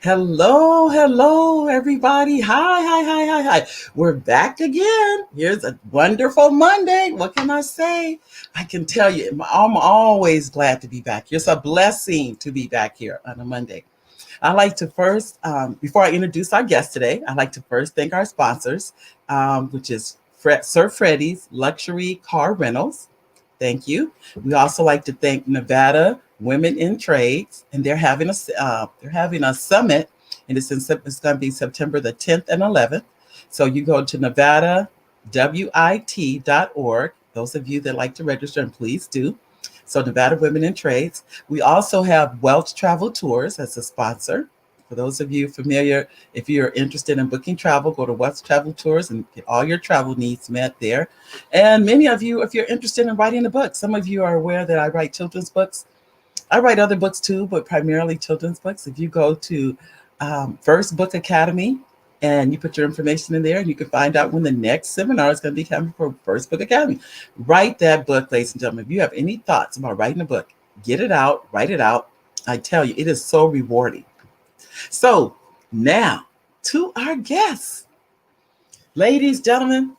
Hello, hello, everybody. Hi. We're back again. Here's a wonderful Monday. What can I say? I can tell you, I'm always glad to be back. It's a blessing to be back here on a Monday. I like to first, before I introduce our guest today, I like to first thank our sponsors, which is Sir Freddy's Luxury Car Rentals. Thank you. We also like to thank Nevada Women in Trades, and they're having a summit, and it's going to be September the 10th and 11th. So you go to NevadaWIT.org. Those of you that like to register, and please do. So Nevada Women in Trades. We also have Welch Travel Tours as a sponsor. For those of you familiar, if you're interested in booking travel, go to Welch Travel Tours and get all your travel needs met there. And many of you, if you're interested in writing a book, some of you are aware that I write children's books. I write other books too, but primarily children's books. If you go to First Book Academy and you put your information in there, and you can find out when the next seminar is going to be coming for First Book Academy. Write that book, ladies and gentlemen. If you have any thoughts about writing a book, get it out, write it out. I tell you, it is so rewarding. So now to our guests. Ladies, gentlemen,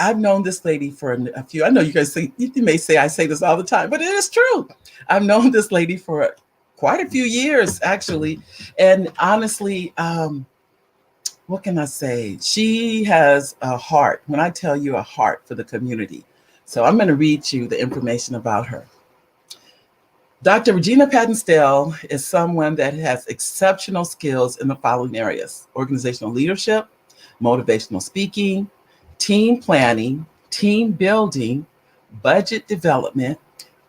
I've known this lady for a few. I know you guys say you may say I say this all the time, but it is true. I've known this lady for quite a few years, actually, and honestly, what can I say? She has a heart. When I tell you a heart for the community, so I'm going to read you the information about her. Dr. Regina Patenstell is someone that has exceptional skills in the following areas: organizational leadership, motivational speaking, team planning, team building, budget development,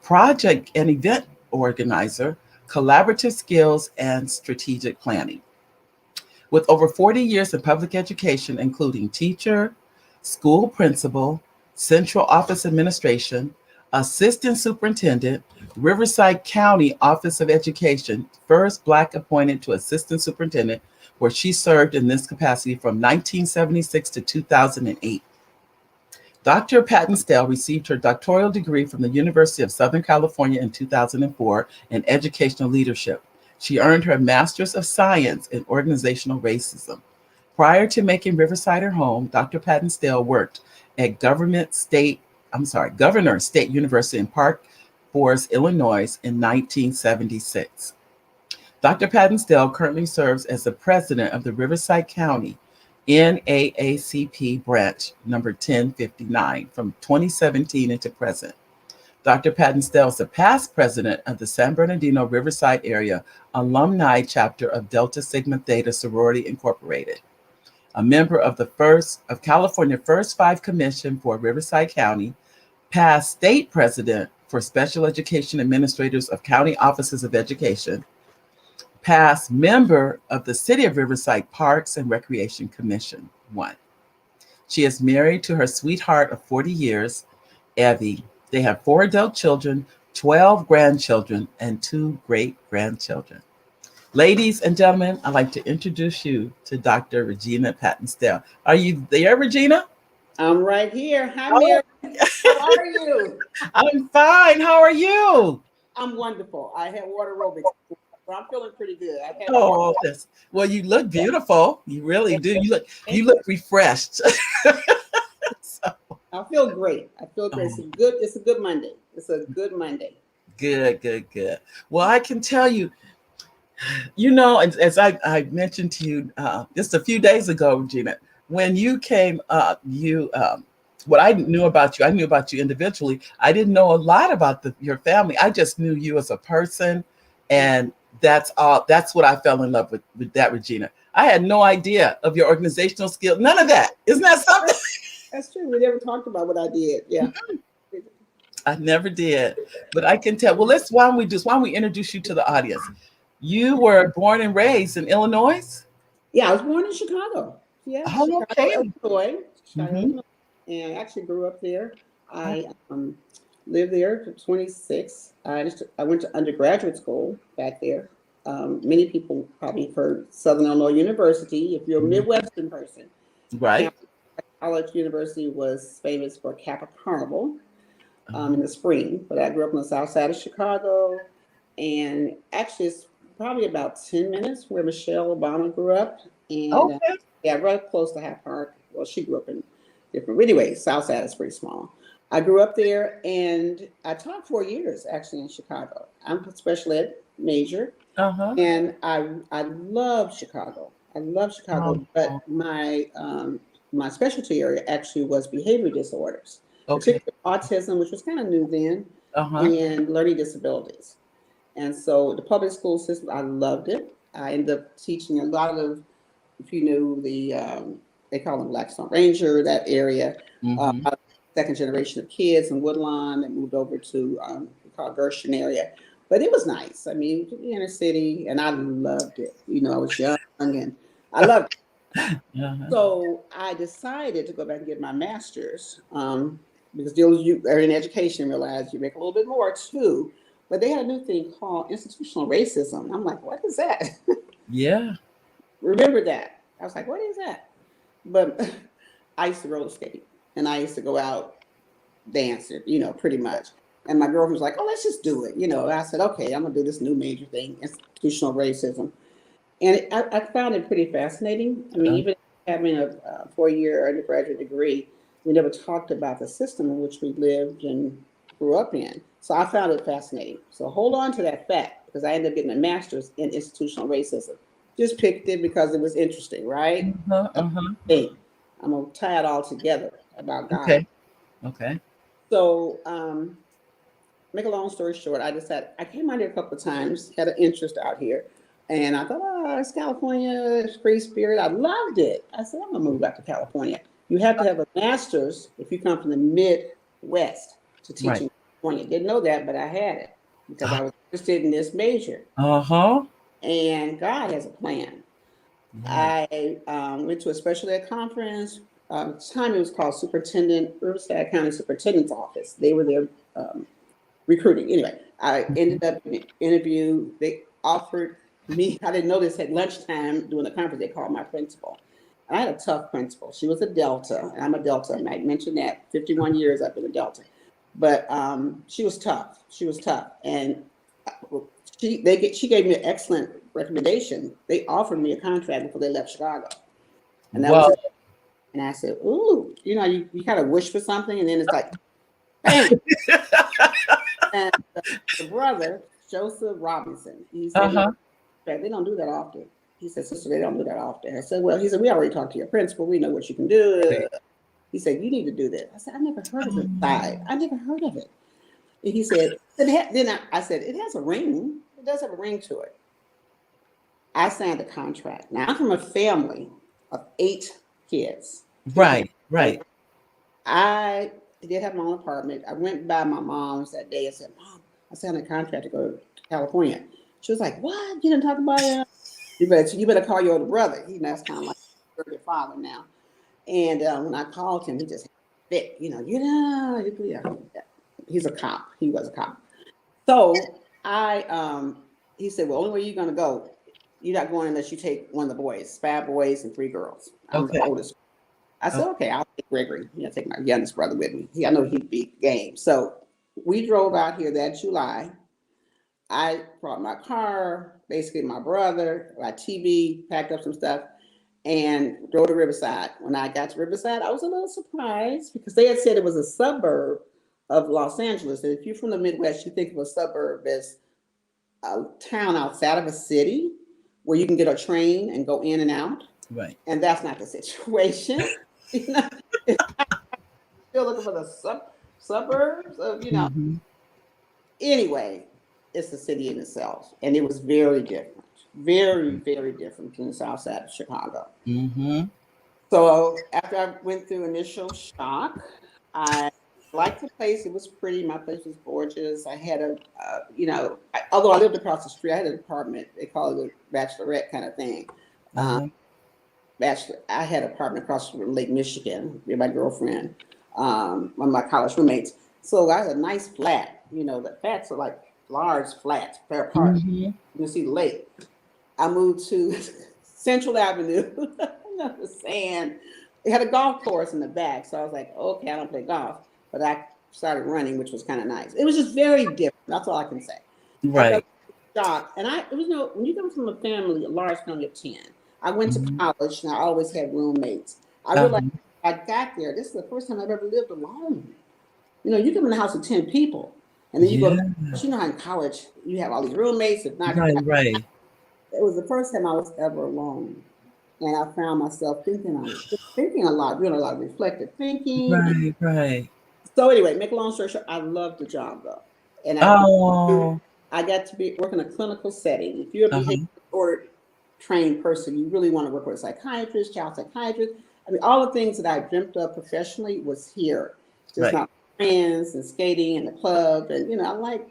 project and event organizer, collaborative skills, and strategic planning. With over 40 years in public education, including teacher, school principal, central office administration, assistant superintendent, Riverside County Office of Education, first Black appointed to assistant superintendent, where she served in this capacity from 1976 to 2008. Dr. Pattonsdale received her doctoral degree from the University of Southern California in 2004 in educational leadership. She earned her Master's of Science in Organizational Racism. Prior to making Riverside her home, Dr. Pattonsdale worked at Governor State University in Park Forest, Illinois in 1976. Dr. Pattonsdale currently serves as the president of the Riverside County NAACP branch number 1059 from 2017 into present. Dr. Patenstell is a past president of the San Bernardino-Riverside area Alumnae Chapter of Delta Sigma Theta Sorority Incorporated, a member of California First Five Commission for Riverside County, past state president for Special Education Administrators of County Offices of Education, past member of the City of Riverside Parks and Recreation Commission. 1. She is married to her sweetheart of 40 years, Evie. They have 4 adult children, 12 grandchildren, and 2 great-grandchildren. Ladies and gentlemen, I'd like to introduce you to Dr. Regina Patenstell. Are you there, Regina? I'm right here. Hi, Oh, Mary. How are you? I'm fine. How are you? I'm wonderful. I had water aerobics, so I'm feeling pretty good. I've had water. Oh, well, you look beautiful. You really do. You look refreshed. So, I feel great. I feel great. oh, It's a good Monday. It's a good Monday. good. Well, I can tell you, as I mentioned to you just a few days ago, Regina, when you came up, what I knew about you individually. I didn't know a lot about your family. I just knew you as a person, and that's all. That's what I fell in love with that, Regina. I had no idea of your organizational skills. None of that. Isn't that something? That's true. We never talked about what I did. Yeah. I never did, but I can tell. Well, why don't we introduce you to the audience? You were born and raised in Illinois. Yeah, I was born in Chicago. Yeah, Oh, Chicago, okay. Illinois. Chicago, Hmm. Illinois. And I actually grew up there. I lived there for 26. I went to undergraduate school back there. Many people probably have heard Southern Illinois University. If you're a Midwestern person, Right. Camp College University was famous for Kappa Carnival in Uh-huh. the spring. But I grew up on the south side of Chicago, and actually, probably about 10 minutes where Michelle Obama grew up. And Okay. yeah, right close to Hyde Park. Well, she grew up in different, anyway, South Side is pretty small. I grew up there and I taught 4 years actually in Chicago. I'm a special ed major Uh-huh. and I love Chicago. I love Chicago, Oh, but my specialty area actually was behavior disorders, okay. particularly autism, which was kind of new then, Uh-huh. and learning disabilities. And so the public school system, I loved it. I ended up teaching a lot of, if you know the, they call them Blackstone Ranger, that area, Mm-hmm. second generation of kids in Woodlawn that moved over to we call Gershon area. But it was nice. I mean, inner city, and I loved it. You know, I was young and I loved it. Uh-huh. So I decided to go back and get my master's because those you are in education realize you make a little bit more too. But they had a new thing called institutional racism. I'm like, what is that? Yeah. Remember that? I was like, what is that? But I used to roller skate and I used to go out dancing, you know, pretty much. And my girlfriend was like, oh, let's just do it. You know, and I said, okay, I'm going to do this new major thing, institutional racism. And I found it pretty fascinating. I mean, Uh, even having a 4 year undergraduate degree, we never talked about the system in which we lived and grew up in. So I found it fascinating. So hold on to that fact because I ended up getting a master's in institutional racism. Just picked it because it was interesting, right? uh-huh. Uh-huh. Hey, I'm going to tie it all together about God. Okay. Okay. So, make a long story short, I decided I came out here a couple of times, had an interest out here, and I thought, oh, it's California, it's free spirit. I loved it. I said, I'm gonna move back to California. You have to have a master's if you come from the Midwest to teach Right. in California. Didn't know that, but I had it because I was interested in this major. Uh-huh. And God has a plan. Yeah. I went to a special ed conference. At the time it was called Riverside County Superintendent's Office. They were there recruiting. Anyway, I ended up in an interview. They offered me, I didn't know this at lunchtime during the conference, they called my principal. And I had a tough principal. She was a Delta, and I'm a Delta. I might mention that 51 years I've been a Delta. But she was tough. She was tough. And she gave me an excellent recommendation. They offered me a contract before they left Chicago. And that was Well, it. And I said, ooh, you know, you kind of wish for something, and then it's like, bang. And the brother, Joseph Robinson, he said, uh-huh. they don't do that often. He said, sister, they don't do that often. I said, well, he said, we already talked to your principal. We know what you can do. He said, you need to do this. I said, I never heard of it. I never heard of it. And he said, then I said, it has a ring. It does have a ring to it. I signed a contract. Now, I'm from a family of 8 kids. Right. Right. I did have my own apartment. I went by my mom's that day and said, Mom, I signed a contract to go to California. She was like, what? You didn't talk about it? You better call your older brother. He knows kind of like your father now. And when I called him, he just fit, he's a cop. He was a cop. So he said, well, only way you're going to go, you're not going unless you take one of the boys, 5 boys and 3 girls. I'm the Okay. oldest. I said, Oh, okay, I'll take Gregory. Take my youngest brother with me. I know he'd be game. So we drove out here that July. I brought my car, basically my brother, my TV, packed up some stuff, and drove to Riverside. When I got to Riverside, I was a little surprised because they had said it was a suburb of Los Angeles. And if you're from the Midwest, you think of a suburb as a town outside of a city where you can get a train and go in and out. right. And that's not the situation. Still looking for the suburbs of. Mm-hmm. Anyway, it's the city in itself, and it was very different, very, very different from the south side of Chicago. Mm-hmm. So after I went through initial shock, I liked the place. It was pretty. My place was gorgeous. I had although I lived across the street, I had an apartment. They call it a bachelorette kind of thing. Uh-huh. I had an apartment across from Lake Michigan with my girlfriend, one of my college roommates. So I had a nice flat. The flats are like large flats, fair apart. Mm-hmm. You can see the lake. I moved to Central Avenue. The sand. It had a golf course in the back. So I was like, okay, I don't play golf. But I started running, which was kind of nice. It was just very different. That's all I can say. After Right. shocked. And it was when you come from a family, a large family of 10, I went to Mhm. college and I always had roommates. I realized Uh-huh. I got there. This is the first time I've ever lived alone. You come in a house with 10 people, and then you go to Yeah. college. You know how in college you have all these roommates. If not, Right, right. it was the first time I was ever alone. And I found myself thinking a lot, doing a lot of reflective thinking. Right, right. So anyway, make a long story short, I loved the job though. And Oh. I got to work in a clinical setting. If you're a behavior Uh-huh. disorder trained person, you really want to work with a psychiatrist, child psychiatrist. I mean, all the things that I dreamt of professionally was here. Just Right. not friends and skating and the club. And, I,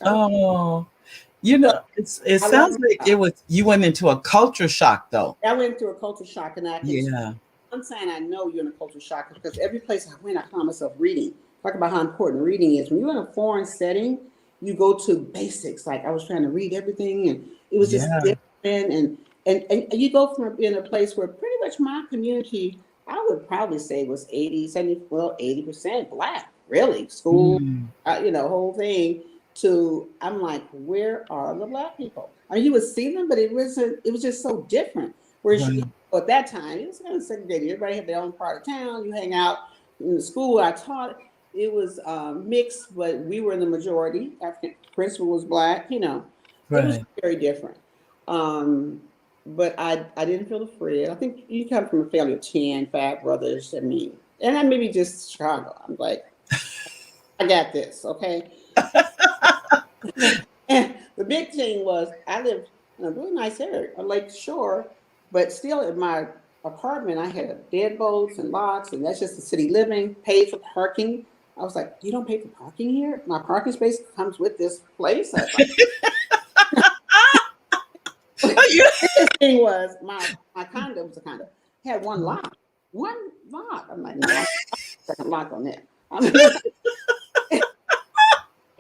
Oh. so It I love sounds my like job. you went into a culture shock though. I went through a culture shock, and Yeah. I'm saying I know you're in a culture shock because every place I went, I found myself reading. Talk about how important reading is. When you're in a foreign setting, you go to basics. Like I was trying to read everything, and it was just Yeah. different. And you go from being a place where pretty much my community, I would probably say was 80, 70, well, 80% Black, really. School, Mm. whole thing. To I'm like, where are the Black people? I mean, you would see them, but it wasn't. It was just so different. Whereas Right. at that time, it was kind of segregated. Everybody had their own part of town. You hang out in the school I taught. It was mixed, but we were in the majority. African principal was Black. It was Right. very different. Um, but I didn't feel afraid. I think you come from a family of 10, 5 brothers. I mean, and I maybe just Chicago. I'm like, I got this, okay? And the big thing was I lived in a really nice area, a lake shore, but still in my apartment I had deadbolts and locks, and that's just the city living, paid for parking. I was like, you don't pay for parking here? My parking space comes with this place. I was like, You- the thing was my condo was a condo. It had one lock. One lock. I'm like, no, I'm second lock on that. I mean,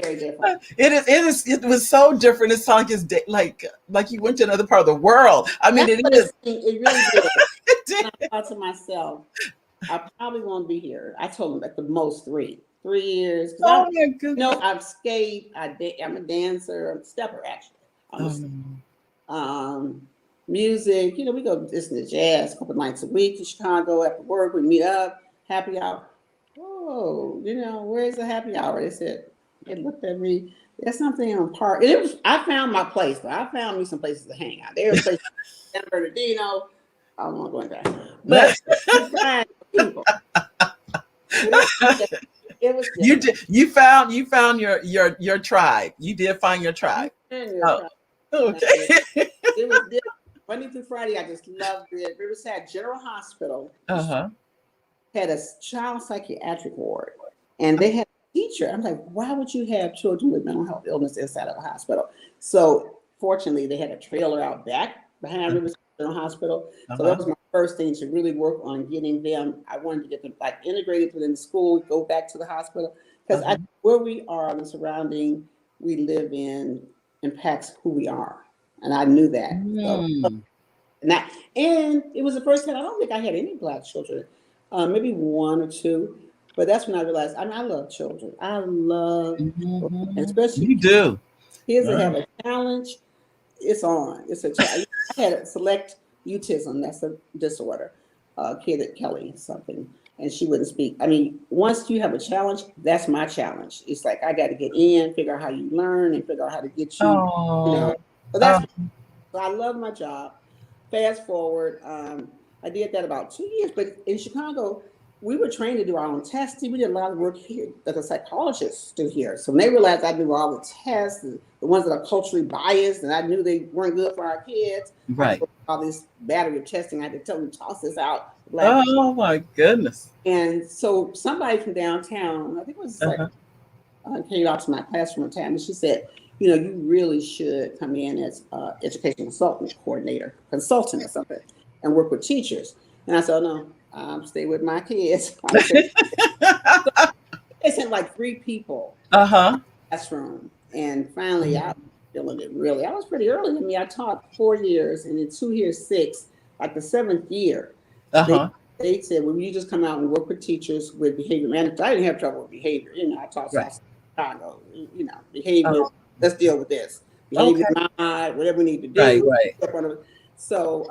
very different. it was so different. It sounded like like you went to another part of the world. I mean, That's it what is. it really did. It And I did. thought to myself, I probably won't be here. I told him at the most 3 years, because Oh my goodness. I've skated. I'm a dancer. I'm a stepper actually. I'm a Um, um, music. We go listen to jazz a couple nights a week in Chicago after work. We meet up, happy hour. Whoa, where's the happy hour? They looked at me. There's something in the park. And I found my place, but I found me some places to hang out. There were places in San Bernardino. I don't want to go in there. But you find people. It was you different. did. You found your tribe. You did find your You tribe. find your Oh, tribe. okay. It was different. Monday through Friday, I just loved it. Riverside General Hospital Uh-huh. had a child psychiatric ward, and they had a teacher. I'm like, why would you have children with mental health illness inside of a hospital? So fortunately, they had a trailer out back behind Riverside General Hospital. So that Uh-huh. was my first thing to really work on getting them. I wanted to get them like integrated within the school, go back to the hospital because Uh-huh. where we are, the surrounding we live in impacts who we are, and I knew that. So Mm. and it was the first time I don't think I had any Black children, maybe one or two, but that's when I realized I love children. I love, Mhm. especially You do. kids that Uh, have a challenge. It's on. It's a challenge. I had a select autism. That's a disorder. Kid at Kelly something, and she wouldn't speak. I mean, once you have a challenge, that's my challenge. It's like I got to get in, figure out how you learn, and figure out how to get you. You know. oh. So Oh. so I love my job. Fast forward, I did that about 2 years, but in Chicago, we were trained to do our own testing. We did a lot of work here that the psychologists do here. So when they realized I do all the tests, the ones that are culturally biased, and I knew they weren't good for our kids, I had to Right. go through all this battery of testing. I had to tell them to toss this out. Black. Oh my goodness. And so somebody from downtown, I think it was like Uh-huh. came out to my classroom one time, and she said, you really should come in as education consultant or something, and work with teachers. And I said, oh, no, stay with my kids. They sent like 3 people Uh-huh. classroom, and finally I was feeling it really. I was pretty early in me. I taught 4 years, and in 2 years, 6, like the 7th year, they Uh-huh. they said, well, you just come out and work with teachers with behavior management. I didn't have trouble with behavior. I taught Right. South Chicago, behavior. Oh. Let's deal with this. behavior mod, whatever we need to Right, do. right. So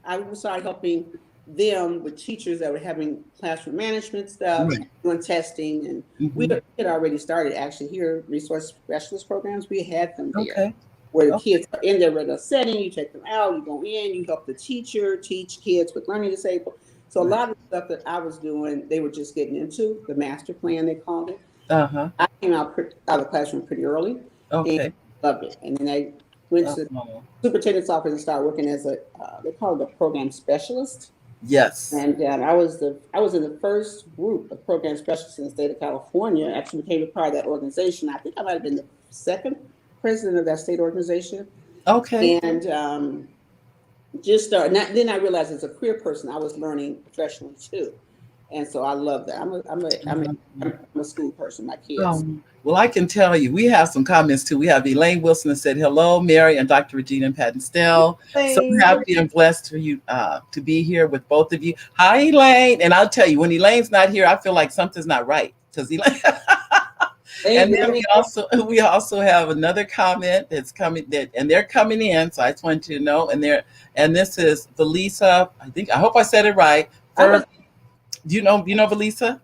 I started helping them with teachers that were having classroom management stuff, Right. doing testing, and we Hmm. had already started actually here, resource specialist programs. We had them there Okay. where the Okay. kids are in their regular setting. You take them out, you go in, you help the teacher teach kids with learning disabled. So a Right. lot of the stuff that I was doing, they were just getting into the master plan, they called it. Uh-huh. I came out of the classroom pretty early and Okay. loved it. And then I went to the Oh, superintendent's office and started working as a they call it a program specialist. yes. And I was in the first group of program specialists in the state of California. Actually became a part of that organization. I think I might have been the second president of that state organization. Okay. And just started. Then I realized as a career person, I was learning professionally too. And so I love that. I'm a school person. My kids. Well, I can tell you, we have some comments too. We have Elaine Wilson that said, "Hello, Mary and Dr. Regina Pattonsdale. So Hey. happy and blessed for you to be here with both of you." Hi, Elaine. And I'll tell you, when Elaine's not here, I feel like something's not right because Elaine. And then we also have another comment that's coming and they're coming in. So I just wanted you to know, and this is Valisa. I hope I said it right. I Do you know Valisa?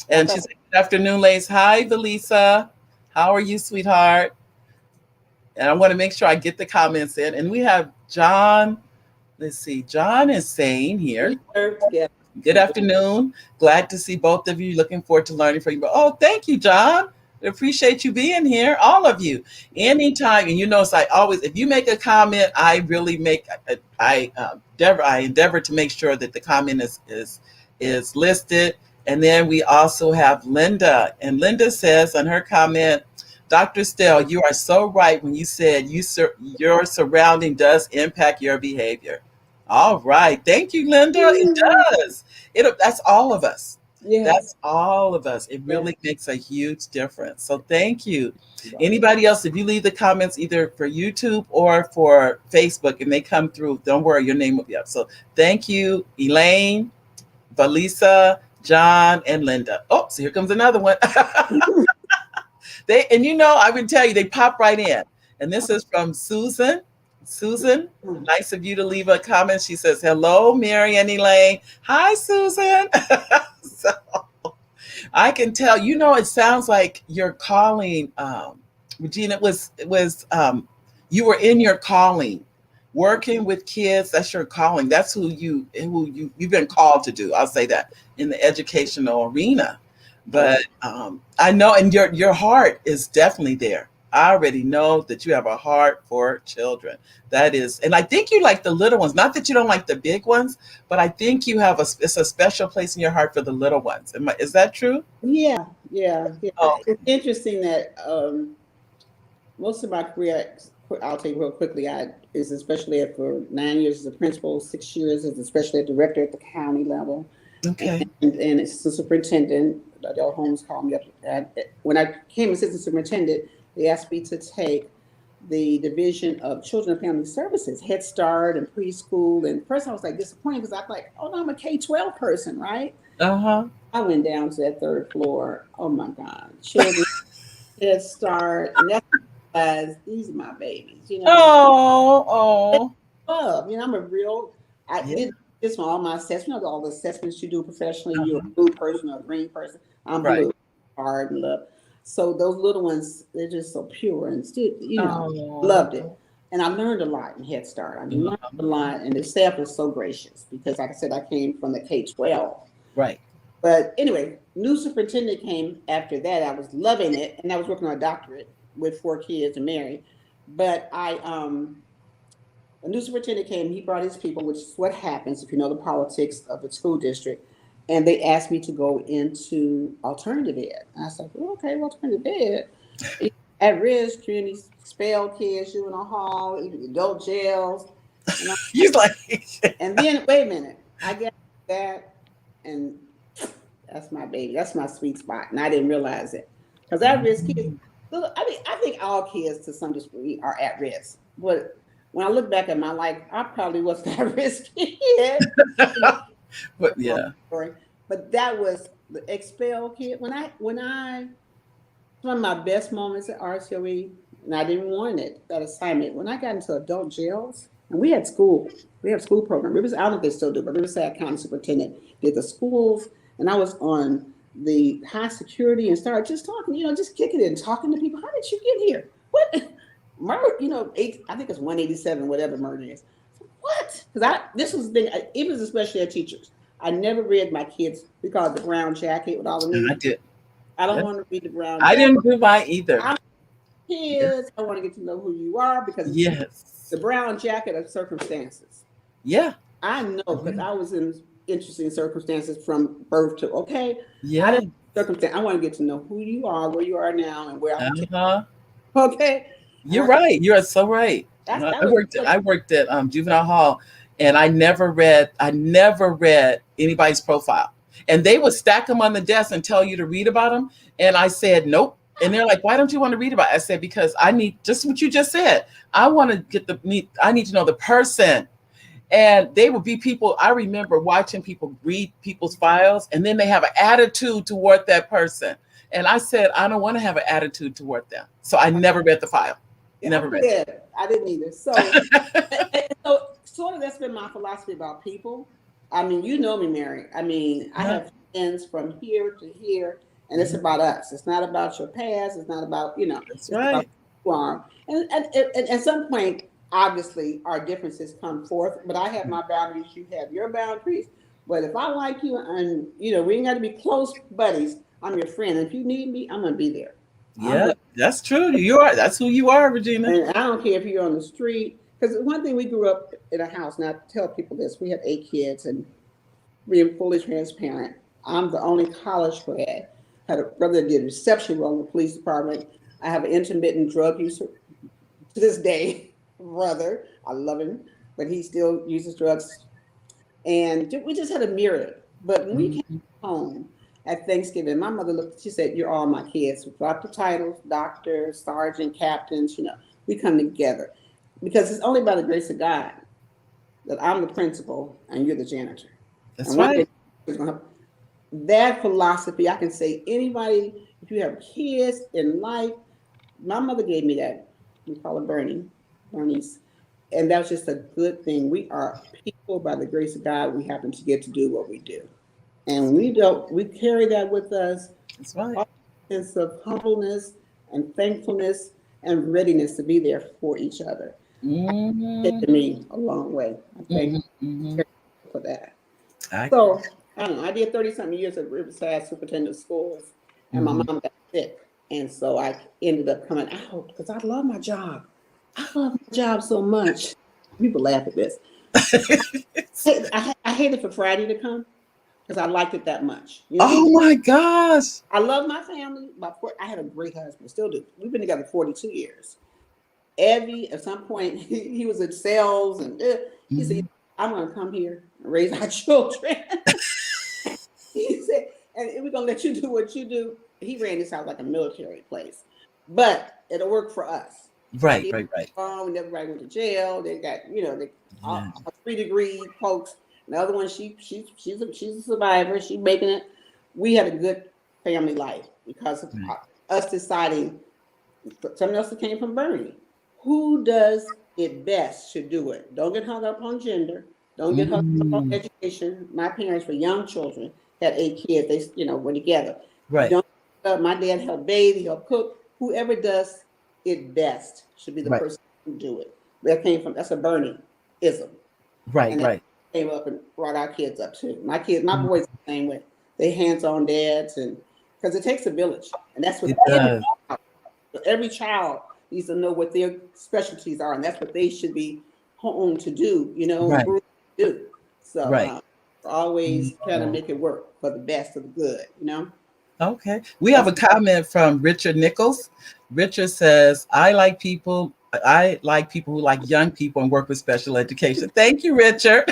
And thought she said, "Good afternoon, ladies." Hi, Valisa. How are you, sweetheght? And I want to make sure I get the comments in. And we have John. Let's see. John is saying we here, served together. "Good afternoon. Glad to see both of you. Looking forward to learning from you." Oh, thank you, John. I appreciate you being here, all of you. Anytime. And it's like always, if you make a comment, I really I endeavor to make sure that the comment is listed. And then we also have Linda. And Linda says on her comment, "Dr. Stell, you are so right when you said your surrounding does impact your behavior." All right. Thank you, Linda. It does. That's all of us. Yes. That's all of us. It Yes. really makes a huge difference. So thank you. Anybody else, if you leave the comments either for YouTube or for Facebook and they come through, don't worry, your name will be up. So thank you, Elaine, Valisa, John, and Linda. Oh, so here comes another one. I would tell you, they pop right in. And this is from Susan. Susan, nice of you to leave a comment. She says, "Hello, Mary and Elaine." Hi, Susan. So I can tell, it sounds like you're calling, Regina, it was you were in your calling, working with kids. That's your calling. That's who you've been called to do. I'll say that in the educational arena. But I know, and your heart is definitely there. I already know that you have a heart for children. That is, and I think you like the little ones. Not that you don't like the big ones, but I think it's a special place in your heart for the little ones. Is that true? Yeah. Oh, It's interesting that most of my career, I'll take real quickly. I is especially for 9 years as a principal, 6 years as a special ed director at the county level, okay. and as a superintendent. Adele Holmes called me up. When I became assistant superintendent, they asked me to take the division of children and family services, Head Start and preschool. And first I was like disappointed because I'm like, oh no, I'm a K-12 person, right? Uh-huh. I went down to that third floor. Oh my God, children, Head Start, and that's because these are my babies. Oh, oh. Love. I'm a real. I Yeah. did this for all my assessments. All the assessments you do professionally. You're a Uh-huh. blue person or a green person. I'm Right. blue, hard and love. So those little ones, they're just so pure and still, Oh. loved it. And I learned a lot in Head Start. I learned Uh-huh. a lot, and the staff was so gracious because, like I said, I came from the K-12. Right. But anyway, new superintendent came after that. I was loving it, and I was working on a doctorate with 4 kids and married. But a new superintendent came, he brought his people, which is what happens if you know the politics of the school district. And they asked me to go into alternative ed. And I said, well, okay, well, alternative ed. At risk, community expel kids, juvenile hall, even adult jails. And, He's like, and then, wait a minute, I got that, and that's my baby. That's my sweet spot. And I didn't realize it. Because at risk kids, I think all kids to some degree are at risk. But when I look back at my life, I probably wasn't at risk kid. but yeah. But that was the expel kid. One of my best moments at RCOE and I didn't want it, that assignment. When I got into adult jails, and we have school program. I don't know if they still do, but Riverside County Superintendent did the schools, and I was on the high security and started just talking, just kicking it and talking to people. How did you get here? What? Murder, I think it's 187, whatever murder is. What? Because this was the thing, it was especially at teachers. I never read my kids because the brown jacket with all the And I names. did. I don't Yeah. want to read the brown I jacket. didn't do mine either. I'm kids. I want to get to know who you are because Yes. the brown jacket of circumstances. Yeah. I know because I was in interesting circumstances from birth to Yeah. I want to get to know who you are, where you are now, and where I'm Uh-huh. okay. You're right. You are so right. I worked at juvenile hall, and I never read anybody's profile. And they would stack them on the desk and tell you to read about them. And I said, nope. And they're like, why don't you want to read about it? I said, because I need just what you just said. I want to I need to know the person. And they would be people. I remember watching people read people's files, and then they have an attitude toward that person. And I said, I don't want to have an attitude toward them. So I never read the file. Never read it. I didn't either. So, so sort of that's been my philosophy about people. I mean, you know me, Mary. I mean, I have friends from here to here, and it's about us. It's not about your past. It's not about, That's it's right. about who you are. And at some point, obviously, our differences come forth, but I have my boundaries. You have your boundaries. But if I like you and, we ain't got to be close buddies, I'm your friend. And if you need me, I'm going to be there. Yeah, that's true. That's who you are, Regina. And I don't care if you're on the street. Because one thing, we grew up in a house, and I tell people this, we have 8 kids, and being fully transparent, I'm the only college grad. Had a brother that did reception role in the police department. I have an intermittent drug user to this day, brother. I love him, but he still uses drugs. And we just had a mirror. But when we came home at Thanksgiving, my mother looked, she said, you're all my kids. We dropped the titles, doctor, sergeant, captains, we come together. Because it's only by the grace of God that I'm the principal and you're the janitor. That's right. That philosophy, I can say anybody, if you have kids in life, my mother gave me that. We call her Bernice. And that was just a good thing. We are people by the grace of God. We happen to get to do what we do. And we carry that with us. That's right. A sense of humbleness and thankfulness and readiness to be there for each other. It to me a long way. I thank you for that. So I don't know. I did 30-something years at Riverside Superintendent Schools, and my mom got sick, and so I ended up coming out because I love my job. I love my job so much. People laugh at this. I hated for Friday to come because I liked it that much. Oh my gosh! I love my family. I had a great husband, still do. We've been together 42 years. Evie, at some point, he was in sales, and he said, I'm going to come here and raise our children. He said, and we're going to let you do what you do. He ran this house like a military place, but it'll work for us. Right. And everybody went to jail. They got, all 3-degree folks. The other one, she's a survivor. She's making it. We had a good family life because of us deciding. Something else that came from Bernie. Who does it best should do it. Don't get hung up on gender. Don't get hung up on education. My parents were young children, had 8 kids. They, were together. Right. My dad helped bathe, he helped cook. Whoever does it best should be the person who do it. That's a Bernie-ism. Right. Came up and brought our kids up too. My boys the same way. They hands-on dads, and because it takes a village, and that's what every child needs to know what their specialties are, and that's what they should be honed to do. Do. So always trying to make it work for the best of the good. Okay. We have a comment from Richard Nichols. Richard says, I like people who like young people and work with special education. Thank you, Richard.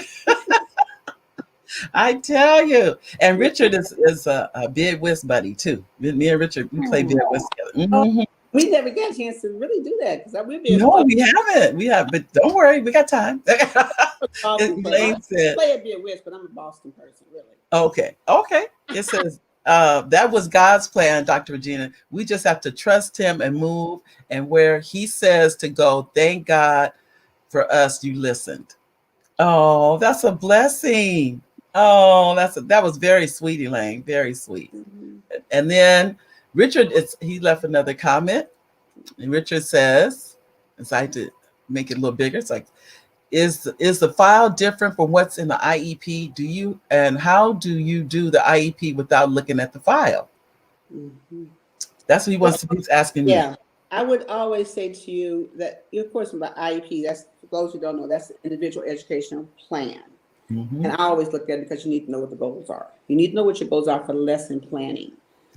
I tell you. And Richard is a Bid Whist buddy too. Me and Richard, we play Bid Whist together. We never got a chance to really do that because we haven't. But don't worry, we got time. Elaine said, play a Bid Whist, but I'm a Boston person, really. Okay. It says, that was God's plan, Dr. Regina. We just have to trust him and move. And where he says to go, thank God for us, you listened. Oh, that's a blessing. Oh, that was very sweet, Elaine. Very sweet. Mhm. And then Richard, he left another comment. And Richard says, decided to make it a little bigger. It's like, is the file different from what's in the IEP? How do you do the IEP without looking at the file? Mhm. That's what he wants to. He's asking me. Yeah, I would always say to you that, of course, about IEP, that's, for those who don't know, that's the individual educational plan. Mm-hmm. And I always look at it because you need to know what the goals are. You need to know what your goals are for lesson planning.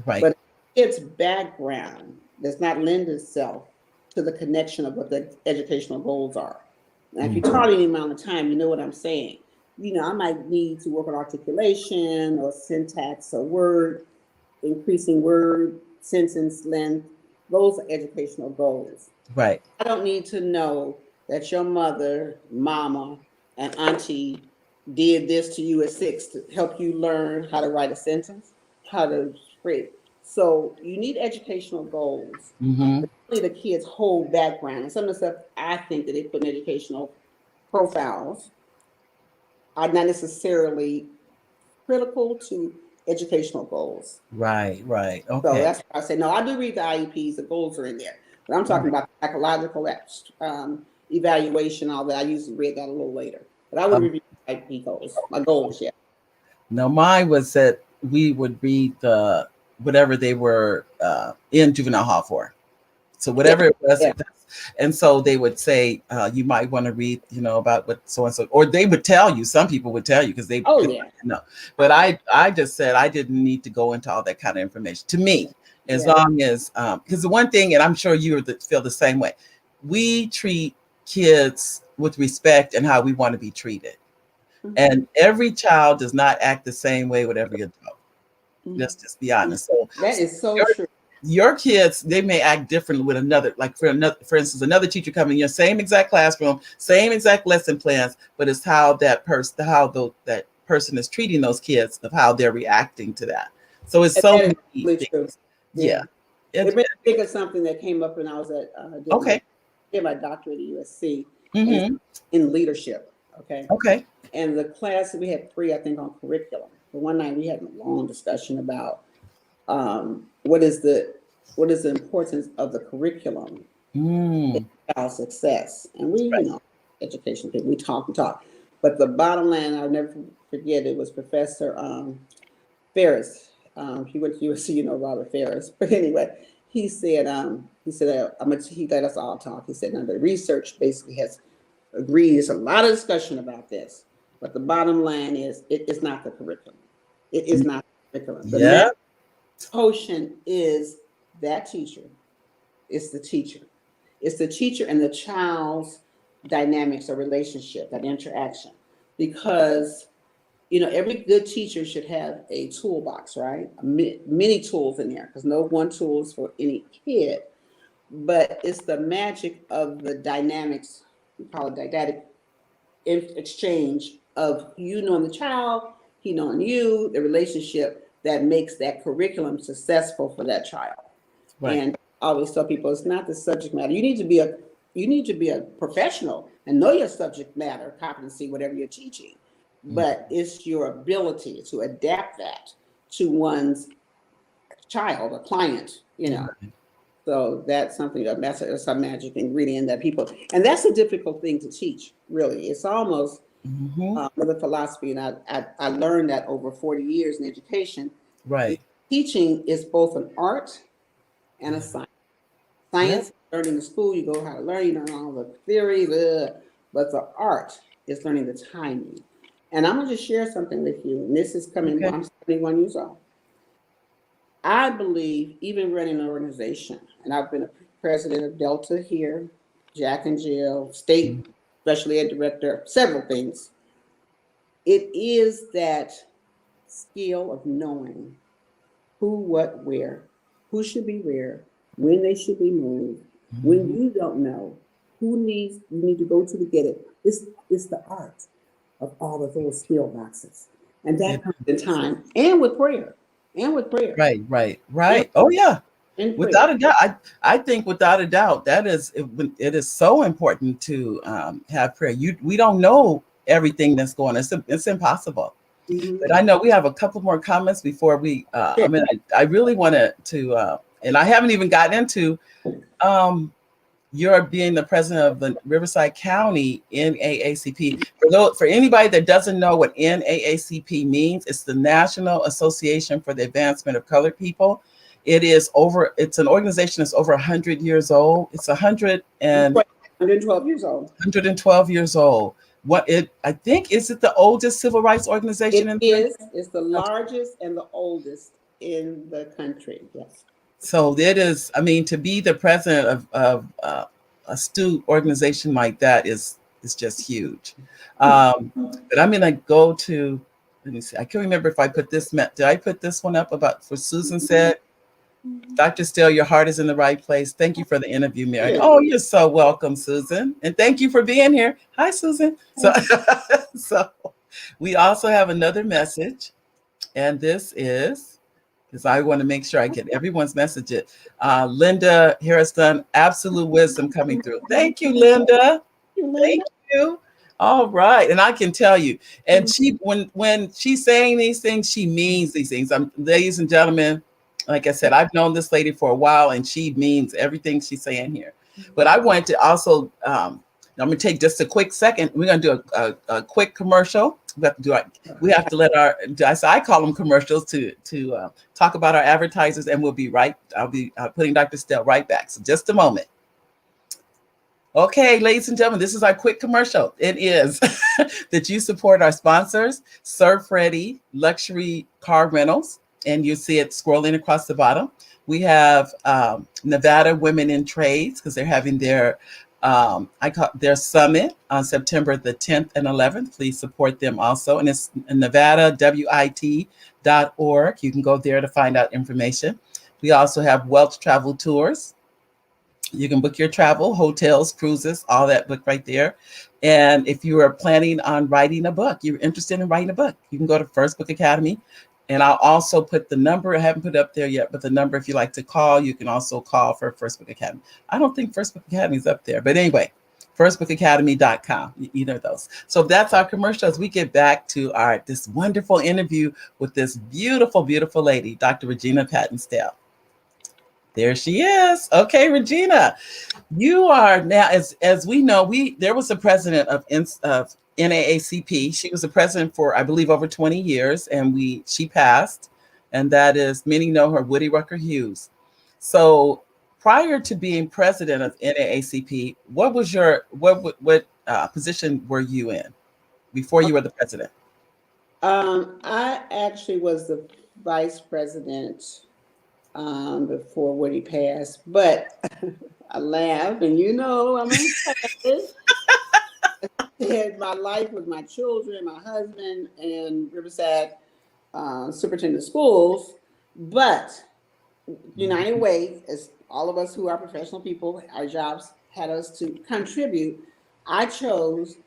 Right. But its background does not lend itself to the connection of what the educational goals are. Now, if you taught any amount of time, you know what I'm saying. I might need to work on articulation or syntax or word, increasing word, sentence length. Those are educational goals. Right. I don't need to know that your mother, mama, and auntie did this to you at 6 to help you learn how to write a sentence, how to spread. So you need educational goals. Mm-hmm. Really, the kids' whole background. And some of the stuff I think that they put in educational profiles are not necessarily critical to educational goals. Right. Right. So Okay. that's why I say, no, I do read the IEPs, the goals are in there. But I'm talking about psychological evaluation, all that. I usually read that a little later. But I would Um, review IEP goals, my goals, yeah. now mine was that we would read the whatever they were in juvenile hall for. So Yeah, whatever it was, yeah. and so they would say you might want to read, about what so and so, or they would tell you. Some people would tell you because they Oh, didn't yeah. know. But I just said I didn't need to go into all that kind of information. To me, as Yeah. long as because the one thing, and I'm sure you feel the same way, we treat kids with respect and how we want to be treated, Mhm. and every child does not act the same way with every adult. Mhm. Let's just be honest. So That is so your true. your kids, they may act differently with another, like for instance, another teacher coming in your same exact classroom, same exact lesson plans, but it's how that person is treating those kids, of how they're reacting to that. So it's And so that is many really true. things. Yeah. Yeah. It It, made me think of something that came up when I was okay. did my doctorate at USC, and it's Mm-hmm. in leadership. Okay. Okay. And the class, we had 3, I think, on curriculum. But one night we had a long discussion about what is the importance of the curriculum in Mm. child success. And we, Right. education people, we talk and talk. But the bottom line, I'll never forget, it was Professor Ferris. He went to USC, Robert Ferris. But anyway, he let us all talk. He said, now the research basically has agreed. There's a lot of discussion about this, but the bottom line is it is not the curriculum. It is not the curriculum. The Yeah. magic potion is that teacher. It's the teacher. It's the teacher and the child's dynamics or relationship, that interaction. Because every good teacher should have a toolbox, right? Many tools in there, because no one tool is for any kid. But it's the magic of the dynamics, we call it didactic exchange of you knowing the child, he knowing you, the relationship that makes that curriculum successful for that child. Right. And I always tell people it's not the subject matter. You need to be a professional and know your subject matter competency, whatever you're teaching. Mm. But it's your ability to adapt that to one's child or client. So that's something that's a magic ingredient that people, and that's a difficult thing to teach. Really, it's almost Mm-hmm. another philosophy, and I learned that over 40 years in education. Right. Teaching is both an art and a science. Yeah. Science, learning in school, you go how to learn, you learn all the theories, but the art is learning the timing. And I'm going to just share something with you, and this is coming. Okay. I'm 71 years old. I believe, even running an organization, and I've been a president of Delta here, Jack and Jill, state special ed director, several things. It is that skill of knowing who, what, where, who should be where, when they should be moved. When Mm-hmm. you don't know you need to go to get it. It's the art of all of those skill boxes. And It, that comes in time and with prayer. and with prayer. Right. And Oh yeah, in without prayer. a doubt. I think without a doubt that is it is so important to have prayer. We don't know everything that's going on. It's impossible. But Mm-hmm. I know we have a couple more comments before we. Sure. I really wanted to, and I haven't even gotten into um, your being the president of the Riverside County NAACP. For anybody that doesn't know what NAACP means, it's the National Association for the Advancement of Colored People. It's an organization that's over 100 years old. It's 112 years old. 112 years old. I think, is it the oldest civil rights organization It in the is. It's the largest and the oldest in the country. Yes. So it is. I mean, to be the president of a student organization like that is just huge. But I'm gonna go to. Let me see. I can't remember if I put this. Did I put this one up about for Susan said? Dr. Steele, your heart is in the right place. Thank you for the interview, Mary. Yeah. Oh, you're so welcome, Susan, and thank you for being here. Hi, Susan. So, so we also have another message, and this is because I want to make sure I get everyone's message. Linda Harrison, absolute wisdom coming through. Thank you, Linda. Thank you. All right, and I can tell you, and she when she's saying these things, she means these things. Ladies and gentlemen, like I said, I've known this lady for a while, and she means everything she's saying here. But I wanted to also, I'm going to take just a quick second. We're going to do a quick commercial. We have to let I call them commercials to talk about our advertisers, and we'll be right. I'll be putting Dr. Stell right back. So just a moment. Okay, ladies and gentlemen, this is our quick commercial. It is that you support our sponsors, Sir Freddie Luxury Car Rentals, and you see it scrolling across the bottom. We have Nevada Women in Trades because they're having their their summit on September the 10th and 11th. Please support them also, and it's NevadaWIT.org. You can go there to find out information. We also have Welch Travel Tours. You can book your travel, hotels, cruises, all that book right there. And if you are planning on writing a book, you're interested in writing a book, you can go to First Book Academy. And I'll also put the number, I haven't put it up there yet, but the number, if you like to call, you can also call for First Book Academy. I don't think First Book Academy is up there, but anyway, firstbookacademy.com, either of those. So that's our commercial as we get back to this wonderful interview with this beautiful, beautiful lady, Dr. Regina Pattonsdale. There she is. Okay, Regina, you are now, as we know, there was a president of NAACP. She was the president for, I believe, over 20 years, and she passed, and that is, many know her, Woody Rucker Hughes. So prior to being president of NAACP, what position were you in before you were the president? I actually was the vice president before Woody passed, but I laugh, and I'm excited. Had my life with my children, my husband, and Riverside superintendent of schools, but United Way, as all of us who are professional people, our jobs had us to contribute. I chose.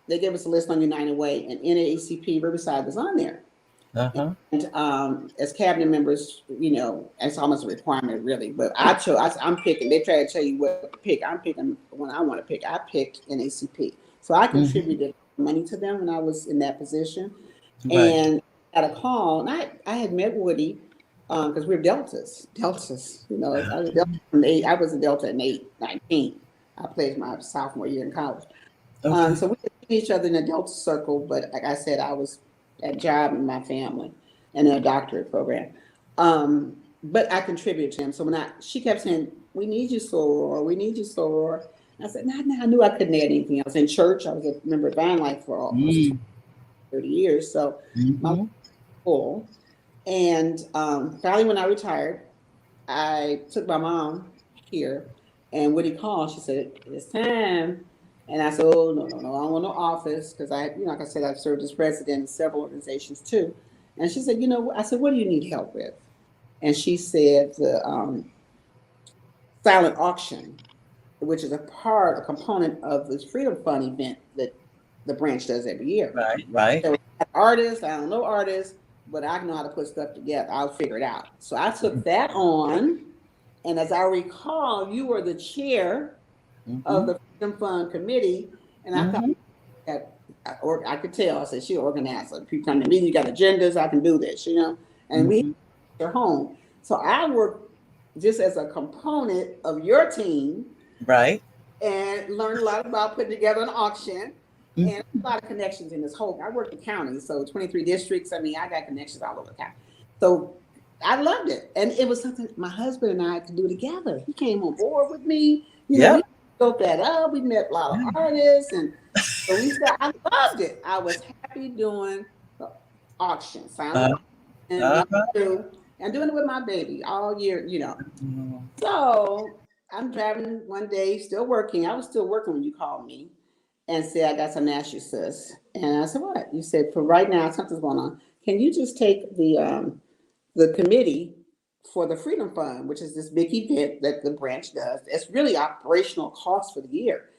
They gave us a list on United Way, and NAACP Riverside was on there. Uh-huh. And as cabinet members, it's almost a requirement, really. But I'm picking. They try to tell you what to pick. I'm picking when I want to pick. I picked NAACP, so I contributed money to them when I was in that position. Right. And I had a call, and I had met Woody because we're Deltas. I was a Delta in 19. I played my sophomore year in college. Okay. So we could see each other in a Delta circle, but like I said, I was at job in my family and in a doctorate program. But I contributed to him. So she kept saying, "We need you, soror. We need you, soror." And I said, "No, I knew I couldn't add anything else." In church, I was a member of Vine Life for almost 30 years. So my life was full. And finally, when I retired, I took my mom here, and Woody called. She said, "It's time." And I said, "Oh, no, I don't want no office," because like I said, I've served as president in several organizations too. And she said, I said, "What do you need help with?" And she said, the silent auction, which is a component of this Freedom Fund event that the branch does every year. Right. So artists, I don't know artists, but I know how to put stuff together. I'll figure it out. So I took that on. And as I recall, you were the chair of the Freedom Fund Committee. And I thought Mm-hmm. that, or I could tell, I said, she organized. People come to me, you got agendas, I can do this, you know. And we Mm-hmm. are home. So I worked just as a component of your team Right. and learned a lot about putting together an auction and Mm-hmm. a lot of connections in this whole. I work the county, so 23 districts. I mean, I got connections all over the county. So I loved it, and it was something my husband and I could do together. He came on board with me. You know, we Yep. built that up. We met a lot of artists, and so we started. I loved it. I was happy doing the auction, silent Uh, auction, and going uh-huh. through and doing it with my baby all year. You know, Mm-hmm. so I'm driving one day, still working. I was still working when you called me and said, I got something to ask you, sis. And I said, what? You said, for right now, something's going on. Can you just take the committee for the Freedom Fund, which is this big event that the branch does? It's really operational cost for the year.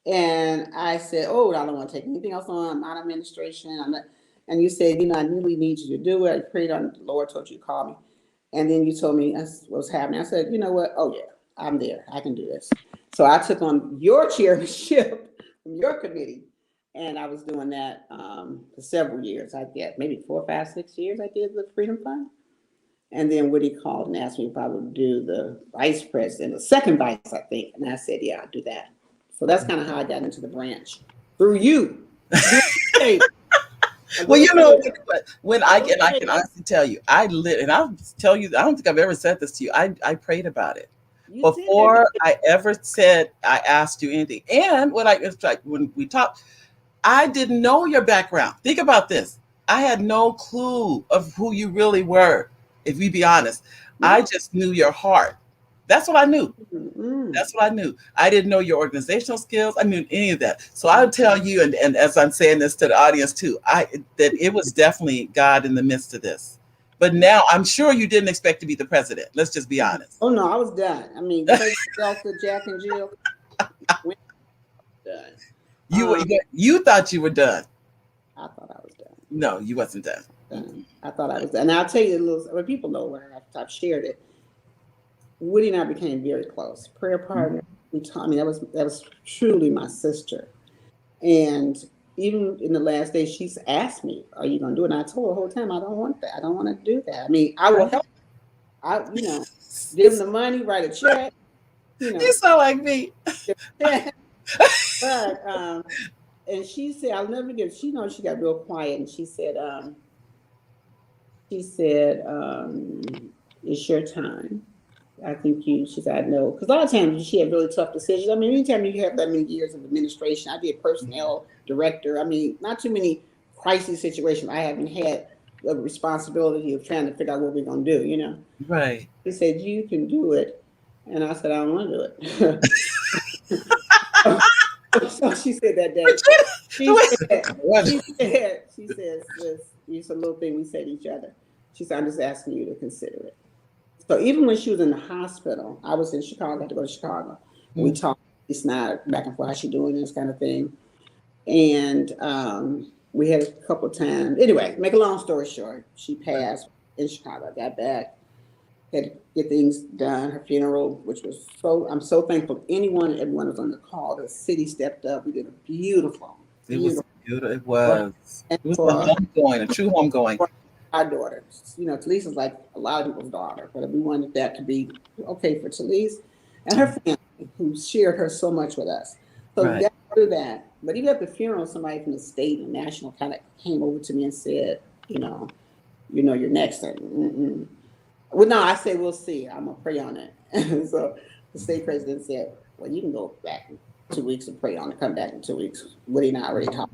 And I said, oh, I don't want to take anything else on. I'm not administration. I'm not. And you said, I really need you to do it. I prayed on the Lord, told you to call me. And then you told me what was happening. I said, you know what? Oh, yeah, I'm there. I can do this. So I took on your chairmanship from your committee. And I was doing that for several years. I get maybe 4, 5, 6 years I did the Freedom Fund. And then Woody called and asked me if I would do the vice president, the second vice, I think. And I said, yeah, I'll do that. So that's kind of how I got into the branch through you. Hey, Well, when I can honestly tell you, and I'll tell you, I don't think I've ever said this to you. I prayed about it you did. before I ever said I asked you anything. And it's like when we talked, I didn't know your background. Think about this. I had no clue of who you really were. If we be honest, I No. just knew your heart. That's what I knew. Mm-mm. That's what I knew. I didn't know your organizational skills. I knew any of that. So I would tell you, and as I'm saying this to the audience too, that it was definitely God in the midst of this. But now I'm sure you didn't expect to be the president. Let's just be honest. Oh no, I was done. I mean, Crazy Delta, Jack and Jill, we done. You were- you thought you were done. I thought I was done. No, you wasn't done. Done. I thought I was done. And I'll tell you a little. When people know where I've shared it. Woody and I became very close. Prayer partner. We taught. I mean, that was truly my sister. And even in the last day, she's asked me, "Are you going to do it?" And I told her the whole time, "I don't want that. I don't want to do that. I mean, I will help. I, give them the money, write a check. You sound like me. But and she said, I'll never forget. She knows she got real quiet, and she said, it's your time. I think she said, I know. Because a lot of times she had really tough decisions. I mean, anytime you have that many years of administration, I did personnel director. I mean, not too many crisis situations. I haven't had the responsibility of trying to figure out what we're going to do. Right. She said, you can do it. And I said, I don't want to do it. So she said that day. She said, sis, it's a little thing we say to each other. She said, I'm just asking you to consider it. So even when she was in the hospital, I was in Chicago, I had to go to Chicago. We talked, it's not back and forth, how's she doing, this kind of thing. And we had a couple of times. Anyway, make a long story short, she passed in Chicago, got back, had to get things done, her funeral, which was I'm so thankful. Everyone was on the call. The city stepped up. We did a beautiful. It was beautiful. It And was. It was a homegoing, a true homegoing. Our daughter, Talisa's like a lot of people's daughter, but we wanted that to be okay for Talise and her family, who shared her so much with us. So we got through that. But even at the funeral, somebody from the state and national kind of came over to me and said, you're next. Well, no, I said, we'll see. I'm going to pray on it. So the state president said, well, you can go back in 2 weeks and pray on it, come back in 2 weeks. Woody and I already talked.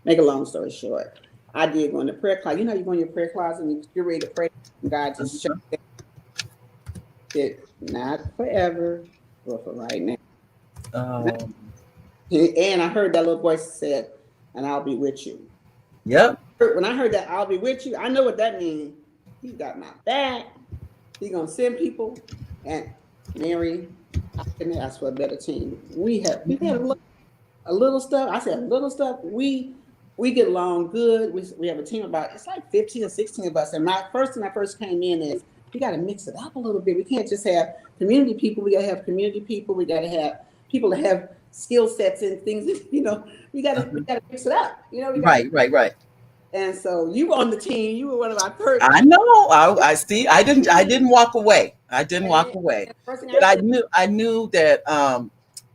Make a long story short, I did go in the prayer closet. You go in your prayer closet and you're ready to pray. And God just shut it. Not forever, but for right now. And I heard that little voice said, and I'll be with you. Yep. When I heard that, I'll be with you, I know what that means. He got my back. He's going to send people. And Mary, I couldn't ask for a better team. We had a little stuff. I said, a little stuff. We we get along good. We have a team about, it's like 15 or 16 of us. And when I first came in is, we got to mix it up a little bit. We can't just have community people. We got to have community people. We got to have people that have skill sets and things. You know, we got to mix it up. You know, we got Right. And so you were on the team. You were one of our first. I know. I see. I didn't walk away. I didn't walk away. And the first thing But I said, I knew that